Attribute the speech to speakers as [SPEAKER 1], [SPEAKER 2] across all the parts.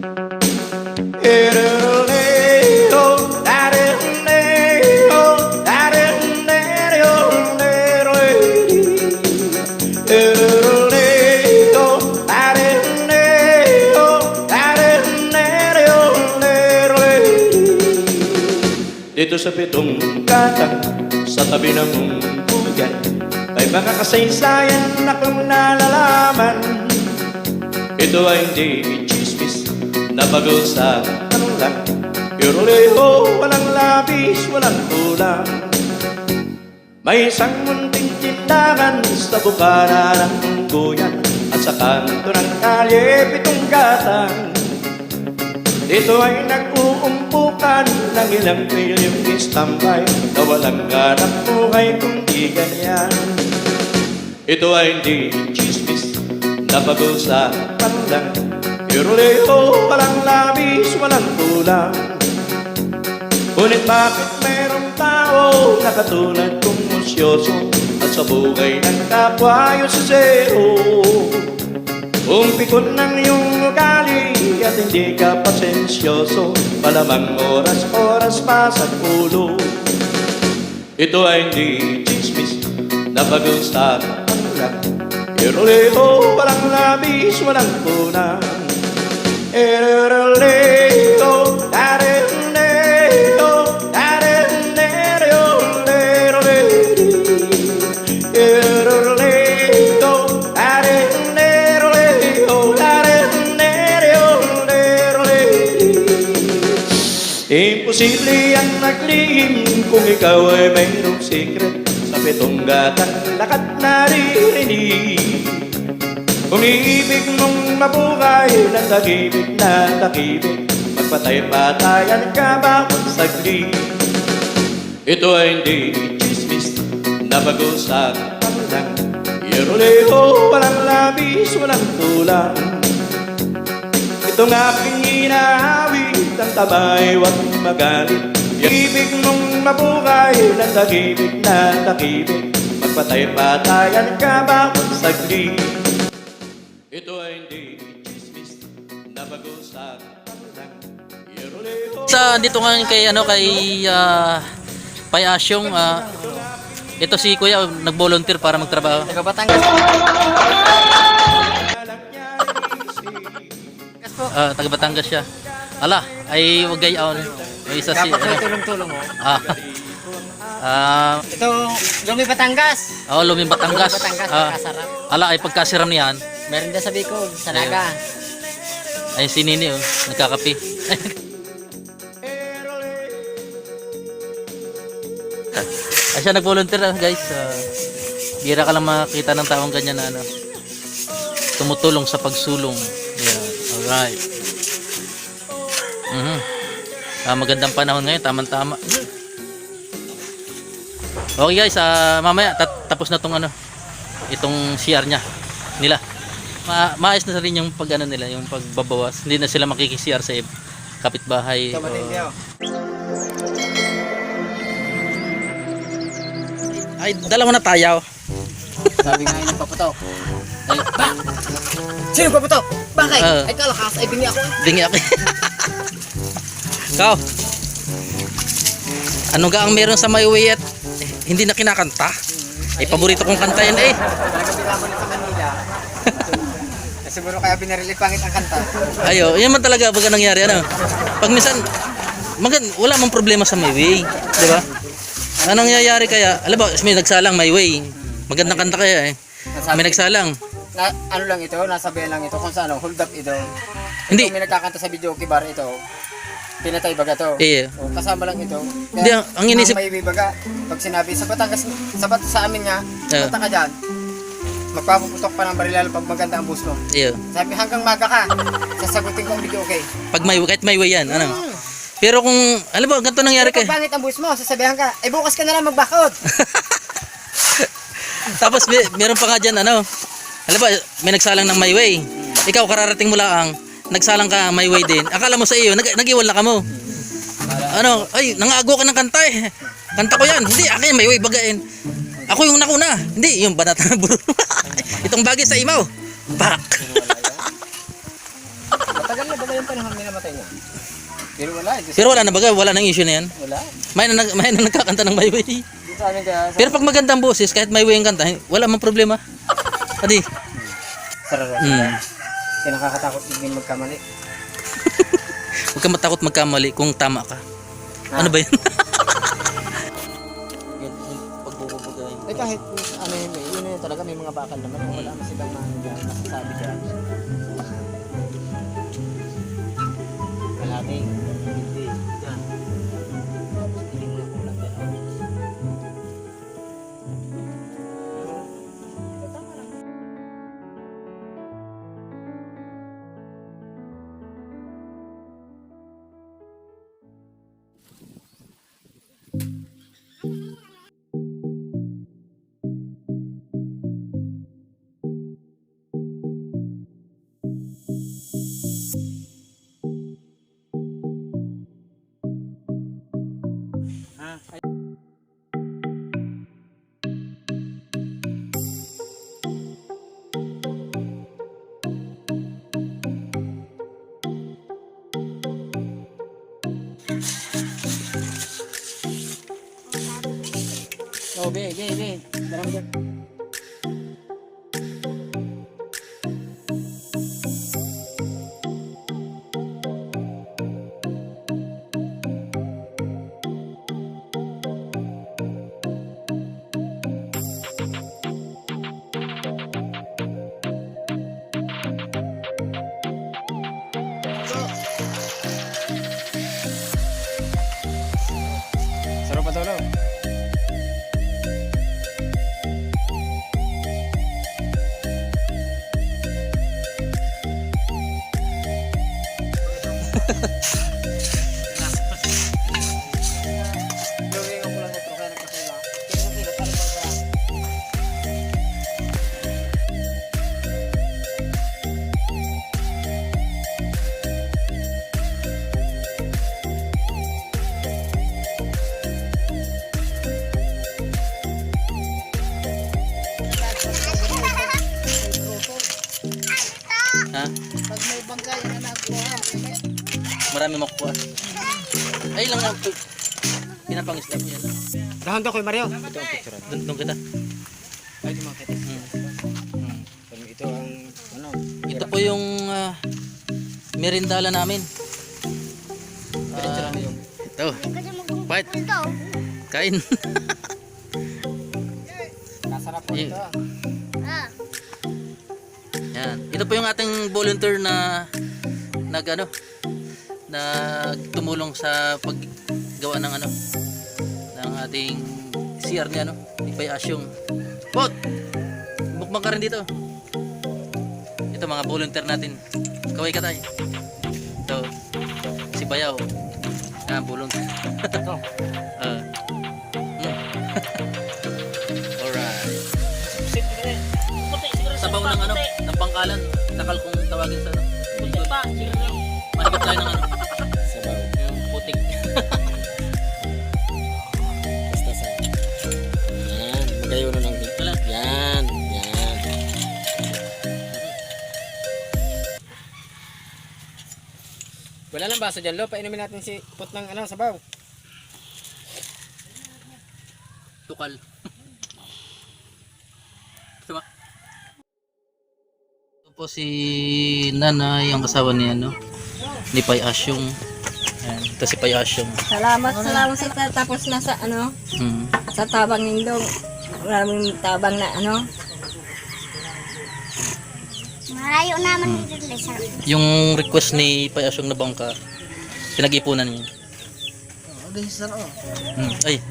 [SPEAKER 1] Dito sa pitong katang sa tabi ng buyan ay mga kasaysayan na kung nalalaman. Ito ay hindi chismis na pag-usapan lang, pero leho, walang labis, walang kulang. May isang munting tindahan sa bukana ng buyan at sa kanto ng kalye pitong katang. Dito ay nag-uumpukan ng ilang milyong istambay na walang ganap buhay kundi ganyan. Ito ay hindi chismis na pag-usapan lang, pero leho, walang labis, walang kulang. Ngunit bakit merong tao na katulad kong musyoso at sa buhay ng kapwa yung sisero? Umpikon ng iyong ugali at hindi ka pasensyoso, malamang oras-oras pa sa ulo. Ito ay hindi chismis na pag-usapan lang, pero leho, walang labis, walang kulang. Ereroleo, dareleo, dareleo, imposible ang maglihim kung ikaw ay mayroong secret sa pitong gatang lakat naririnig. Kung iibig mong mabuhay ng takibig na takibig, magpatay-patayan ka bawat saglit. Ito ay hindi chismis na pag-usapan lang, pero leho, walang labis, walang kulang. Itong aking inahawit, ang tabay, huwag magalit. Ibig mong mabuhay ng takibig na takibig, magpatay-patayan ka bawat saglit. Ito ay hindi chismis na pag-usapan lang, pero leho.
[SPEAKER 2] Dito nga kay Pai Asyong, ito si Kuya nag-volunteer para magtrabaho.
[SPEAKER 3] Taga Batangas.
[SPEAKER 2] Taga Batangas siya. Ala, ay wag gayaon. May isa si
[SPEAKER 3] Dapat may tulong-tulong mo. Ito, Lumi Batangas.
[SPEAKER 2] Lumi Batangas.
[SPEAKER 3] Batangas, pagkasarap.
[SPEAKER 2] Ala, ay pagkasiram niyan.
[SPEAKER 3] Meron din sa Bicol, sa Naga.
[SPEAKER 2] Ay si Nini nagkakape. Ay siya nag-volunteer guys. Bira ka lang makita ng taong ganyan na tumutulong sa pagsulong. Yeah. Alright. Magandang panahon ngayon, tamang-tama. Okay guys, mamaya tapos na tong itong CR nila. Maayos na rin yung nila, yung pagbabawas. Hindi na sila makiki-CR sa kapitbahay. Ay, dalawa na tayo.
[SPEAKER 3] Sabi nga yung paputok. Ay, sino paputok? Bakit? Ay, kalakas. Ay, bingi ako.
[SPEAKER 2] Bingi ako. Ikaw, ano ga ang meron sa My Way at hindi na kinakanta? Ay, paborito kong kanta yan
[SPEAKER 3] Talaga binabon sa Manila. Siguro kaya binarili pangit ang kanta.
[SPEAKER 2] Ayo, yan man talaga baga nangyari Pag minsan wala mang problema sa My Way, di ba? Anong nangyayari kaya? Alam ba, may nagsalang My Way. Magandang kanta kaya May nagsalang.
[SPEAKER 3] Ano lang ito, nasabihan lang ito kung saan hold up ito.
[SPEAKER 2] Hindi.
[SPEAKER 3] May nagkakanta sa video bar ito. Pinatay baga to. O, kasama lang ito.
[SPEAKER 2] Hindi, ang inisip
[SPEAKER 3] May baga, pag sinabi sa Batangas, sa amin nga, punta ka dyan, magpapuputok pa ng barilal pag maganda ang bus mo. Sabi hanggang maga ka, sasagutin ko ang video okay.
[SPEAKER 2] Kahit My Way yan, Pero kung, alam ba, ganito nangyari
[SPEAKER 3] kay. Pag pangit ang bus mo, sasabihan ka, ay bukas ka na lang magbakod.
[SPEAKER 2] Tapos meron pa nga dyan, alam ba, may nagsalang ng My Way. Ikaw, kararating mo lang, nagsalang ka My Way din. Akala mo sa iyo, nag-iwala ka mo. Ay, nangago ka ng kanta Kanta ko yan. Hindi, akin My Way bagain. Ako yung nakuna. Hindi, yung banat na buro. Itong bagay sa imaw. Pak.
[SPEAKER 3] Matagal na ba yung panahon Pero wala.
[SPEAKER 2] Pero wala na baga, wala nang issue na yan.
[SPEAKER 3] Wala.
[SPEAKER 2] May na nagkakanta ng My Way.
[SPEAKER 3] Dito sa amin kaya.
[SPEAKER 2] Pero pag magandang boses, kahit My Way ang kanta, wala mang problema. Adi.
[SPEAKER 3] Sarap. Kaya nakakatakot din magkamali.
[SPEAKER 2] Huwag ka matakot magkamali kung tama ka. Ano ba yan? Pagbubugay.
[SPEAKER 3] Eh kahit ano yun talaga may mga bakal naman. Wala na silang masasabi dyan. Kalating. Hindi. Yan. Hindi mo na kulang dyan. Oh, be. Darang dyan. Sarap pa tolo.
[SPEAKER 2] Ha?
[SPEAKER 4] Pag may bangkay na nakuha,
[SPEAKER 2] Marami makukuha. Ay lang ang pinapangisda mo yan.
[SPEAKER 3] Dahan daw koy Mario.
[SPEAKER 2] Doon kita.
[SPEAKER 3] Ay dumakit. Ito ang ano.
[SPEAKER 2] Ito po yung merindala namin. Ito. Bite. Kain.
[SPEAKER 3] Nasarap po ito.
[SPEAKER 2] Yan. Ito po yung ating volunteer na nagtumulong sa paggawa ng ng ating CR niya ni Pay Asyong. Pot. Mukbang ka rin dito. Ito mga volunteer natin. Kaway ka tayo. Ito si Bayaw. Yan volunteer.
[SPEAKER 3] Ito.
[SPEAKER 2] Alright. Sabaw ng ng pangkalan, takal kung tawagin sa putik pa, mahigit tayo ng
[SPEAKER 3] Sabaw.
[SPEAKER 2] yung putik.
[SPEAKER 3] Basta sa. Yan, magayo na lang. Yan. Wala lang baso dyan, Lo. Painumin natin si Put ng sabaw.
[SPEAKER 2] Tukal. Diba? Ito po si Nanay, ang kasawa ni ni Pay Asyong. Ayan, ito si Pay Asyong.
[SPEAKER 4] Salamat sa tapos na sa sa tabang nindong. Maraming tabang na
[SPEAKER 5] Malayo naman dito sir.
[SPEAKER 2] Yung request ni Pay Asyong na bangka, pinag-ipunan niya. Ay,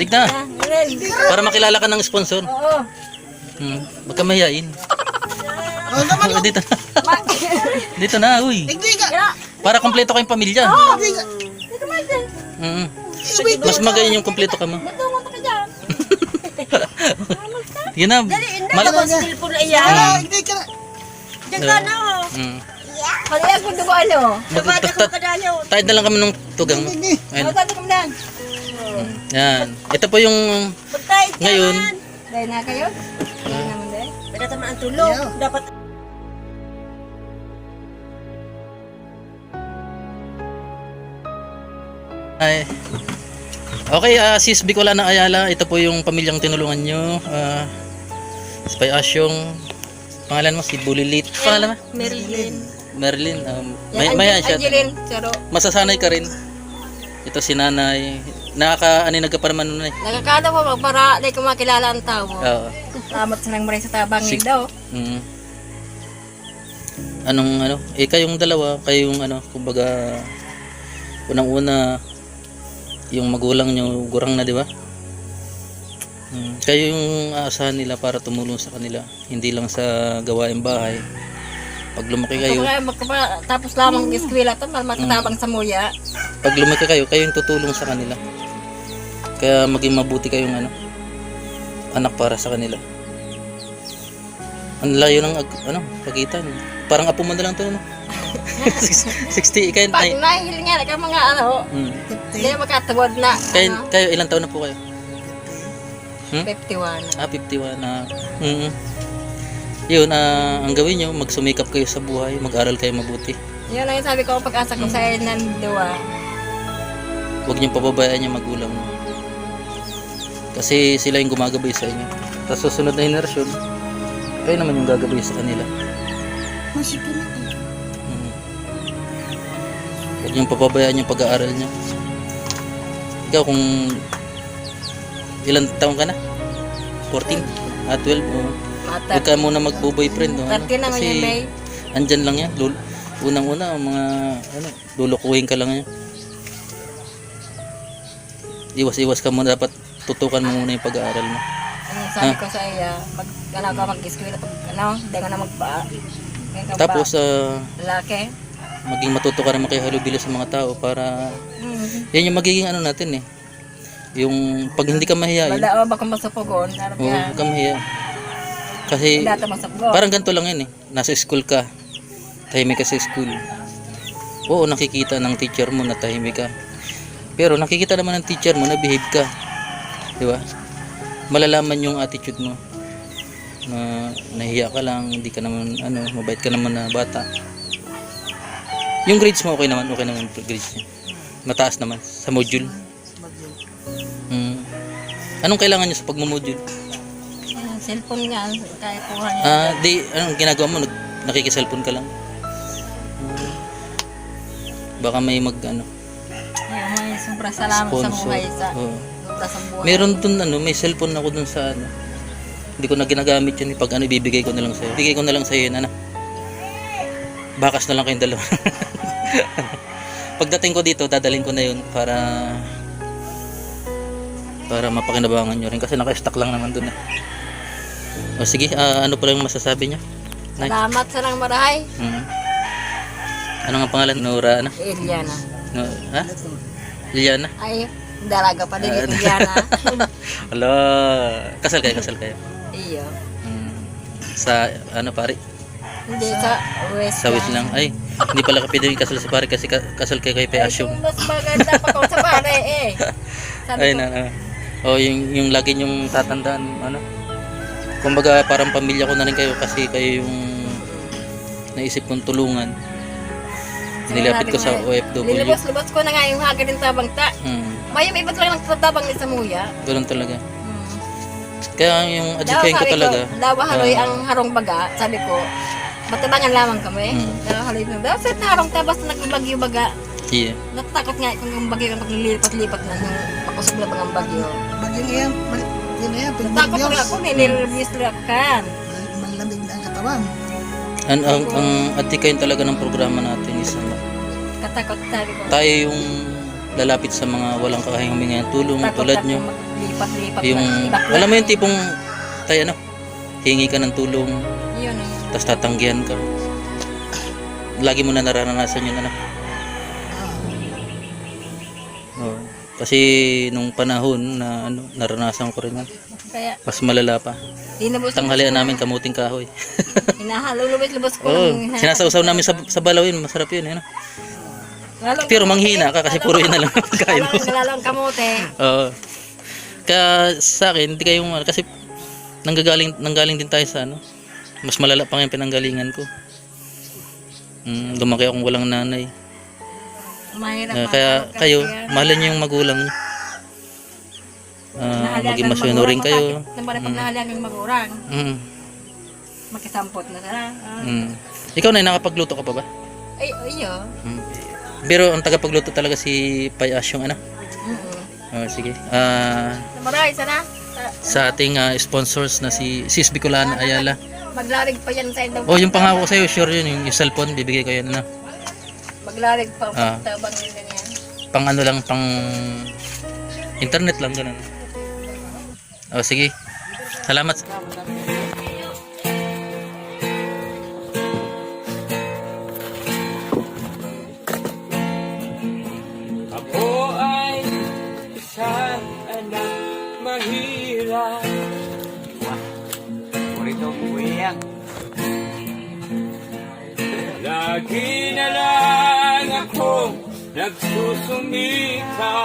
[SPEAKER 2] tignan. Para makilala ka ng sponsor.
[SPEAKER 4] Oo.
[SPEAKER 2] Wag ka mahihain. Dito na. Dito na, uy. Para kompleto kayong pamilya. Mas magayon yung kompleto ka mo. Yan na.
[SPEAKER 4] Malabas cellphone na iyan. Diyan ka na oh. Kaya ko dugo
[SPEAKER 2] Tayo na lang kami ng tugang. Ayun. Yan. Ito po yung ngayon.
[SPEAKER 4] Dahil na kayo? Dahil naman dahil? Pwede naman ang tulog. Dapat
[SPEAKER 2] Ay. Okay, Sis Bicolana Ayala, ito po yung pamilyang tinulungan nyo. Spy Asyong, pangalan mo, si Bulilit. Pangalan mo?
[SPEAKER 4] Marilyn.
[SPEAKER 2] Marilyn. May siya.
[SPEAKER 4] Angeline, Charo.
[SPEAKER 2] Masasanay ka rin. Ito si nanay. Nagka pa naman nun eh.
[SPEAKER 4] Nagkakada po para di ko makilala ang tao.
[SPEAKER 2] Oo.
[SPEAKER 4] Salamat sa nang maray sa tabang
[SPEAKER 2] Sig-
[SPEAKER 4] daw.
[SPEAKER 2] Mm. Anong kayong dalawa, kayong kumbaga unang-una yung magulang nyo gurang na, di ba? Kayo yung aasahan nila para tumulong sa kanila, hindi lang sa gawaing bahay. Pag lumaki kayo,
[SPEAKER 4] Tapos lamang eskwela to para makatabang sa muya.
[SPEAKER 2] pag lumaki kayo, kayo yung tutulong sa kanila. Kaya maging mabuti kayong anak para sa kanila. Ang layo ng pagitan. Parang apo mo na lang to, no? 60, kayo,
[SPEAKER 4] Pag nahihil nga ka mga hindi makatawad na.
[SPEAKER 2] kayo ilang taon na po kayo?
[SPEAKER 4] 51.
[SPEAKER 2] 51 na. Yun, ang gawin nyo, magsumikap kayo sa buhay, mag-aral kayo mabuti.
[SPEAKER 4] Yun ang sabi ko, pag-asa ko sa nanduwa.
[SPEAKER 2] Huwag nyo pababayaan yung magulang mo. Kasi sila yung gumagabay sa inyo. Tapos susunod na henerasyon, kayo naman yung gagabay sa kanila. Huwag nyo pababayaan yung pag-aaral nyo. Ikaw kung ilang taon ka na? 14? 12? Huwag ka muna magbo-boyfriend, no?
[SPEAKER 4] 30 naman yun, Bay.
[SPEAKER 2] Andyan lang yan. Unang-una, mga lulukuhin ka lang yan. Iwas-iwas ka muna. Dapat tutukan mo muna yung pag-aaral mo.
[SPEAKER 4] Sabi ko sa iya, mag-eskwela pag hindi ka na
[SPEAKER 2] Tapos,
[SPEAKER 4] lalaki.
[SPEAKER 2] maging matuto ka naman kayo halubilo sa mga tao para yan yung magiging natin eh. Yung pag hindi ka mahihayin.
[SPEAKER 4] Wala ba kung masapugon?
[SPEAKER 2] Oo, huwag ka mahiya. Kasi parang ganito lang yan eh. Nasa school ka. Tahimik ka sa school. Oo, nakikita ng teacher mo na tahimik ka. Pero nakikita naman ng teacher mo na behave ka. Di ba? Malalaman yung attitude mo. Na nahiya ka lang, hindi ka naman mabait ka naman na bata. Yung grades mo okay naman grades niya. Mataas naman sa module. Anong kailangan niyo sa pagmo-module?
[SPEAKER 4] Cellphone nga, kaya kuha niya.
[SPEAKER 2] Anong ginagawa mo? Nakiki-cellphone ka lang? Baka may
[SPEAKER 4] May sobrang salamat sa buhay sobra sa buhay.
[SPEAKER 2] Meron dun may cellphone ako dun sa hindi ko na ginagamit yun. Pag ibibigay ko na lang sa'yo. Bigay ko na lang sa'yo yun, bakas na lang kayong dalawa. Pagdating ko dito, dadalhin ko na yun para mapakinabangan nyo rin kasi naka-stack lang naman dun. O sige, ano pala yung masasabi niya?
[SPEAKER 4] Salamat sa nang marahay.
[SPEAKER 2] Ano nga pangalan? Nora,
[SPEAKER 4] Eliana.
[SPEAKER 2] Liliana?
[SPEAKER 4] Ay, dalaga pa din Eliana.
[SPEAKER 2] Hala, kasal kayo?
[SPEAKER 4] Iyo.
[SPEAKER 2] Sa pare?
[SPEAKER 4] Hindi, sa West.
[SPEAKER 2] Sa West lang. Ay, hindi pala kapit yung kasal si pare kasi kasal kayo kay Asyong.
[SPEAKER 4] Mas maganda pa kung sa pare Sabi
[SPEAKER 2] Ay,
[SPEAKER 4] ko,
[SPEAKER 2] yung lagi yung tatandaan, kumbaga parang pamilya ko na rin kayo kasi kayo yung naisip kong tulungan. Nilapit ko sa OFW.
[SPEAKER 4] Nilabas ko na nga yung hagad ng tabang ta. May iba't lang nagtatabang ni Samuya.
[SPEAKER 2] Ganun talaga. Kaya yung adjukain ko talaga.
[SPEAKER 4] Dawa haloy ang harong baga, sabi ko, matabangan lamang kami. Dawa haloy na, daw sa harong tabas na nagbagyo baga.
[SPEAKER 2] Yeah.
[SPEAKER 4] Natatakot nga kung yung bagyo ang paglilipat-lipat na nung pakusog na bagang bagyo.
[SPEAKER 6] Bagyo yan, yun na yan,
[SPEAKER 4] Natakot nga ako, nilireviews lang kan.
[SPEAKER 6] malamig na ang katawan.
[SPEAKER 2] Ang adjukain talaga ng programa natin is
[SPEAKER 4] Katakot sabi ko.
[SPEAKER 2] tayo yung lalapit sa mga walang kakayang humingi ng tulong tulad nyo.
[SPEAKER 4] Lipat-lipat
[SPEAKER 2] Yung, alam mo yung tipong tayo hingi ka ng tulong,
[SPEAKER 4] Yun.
[SPEAKER 2] tapos tatanggihan ka. Lagi mo na nararanasan yun, Oh, kasi nung panahon na naranasan ko rin yan.
[SPEAKER 4] Kaya,
[SPEAKER 2] Mas malala pa. Tanghalian namin kamuting kahoy.
[SPEAKER 4] lubos ko.
[SPEAKER 2] Oo, sinasawsaw namin sa balaw yun, masarap yun. Pero manghina ka kasi puro yun na lang ang pagkain mo.
[SPEAKER 4] Lalong kamote.
[SPEAKER 2] Oo. Kaya sa akin, hindi kayong kasi nanggaling din tayo sa mas malala pa yung pinanggalingan ko. Lumaki akong walang nanay.
[SPEAKER 4] Mahirap.
[SPEAKER 2] Kaya kayo, mahalin niyo yung magulang niyo. Maging masunurin kayo.
[SPEAKER 4] Naman pag nahalian yung magurang.
[SPEAKER 2] Mm.
[SPEAKER 4] Magkasampot na sana.
[SPEAKER 2] Ikaw na, nakapagluto ka pa ba?
[SPEAKER 4] Ay, iyo.
[SPEAKER 2] Pero ang tagapagluto talaga si Payas yung ano? Sige.
[SPEAKER 4] Maray, sana.
[SPEAKER 2] Sa ating sponsors na si Sis Bicolana Ayala.
[SPEAKER 4] Maglarig pa yan sa inyo.
[SPEAKER 2] Oh, yung pangako ko sa'yo, sure yun. Yung cellphone, bibigay ko yan na.
[SPEAKER 4] Maglarig pa.
[SPEAKER 2] Ah.
[SPEAKER 4] Tabang yun na yan.
[SPEAKER 2] Pang ano lang, pang internet lang, ganun. Oh, sige. Salamat.
[SPEAKER 7] Ako ay isang anak mahirap. Lagi na lang akong nagsusumika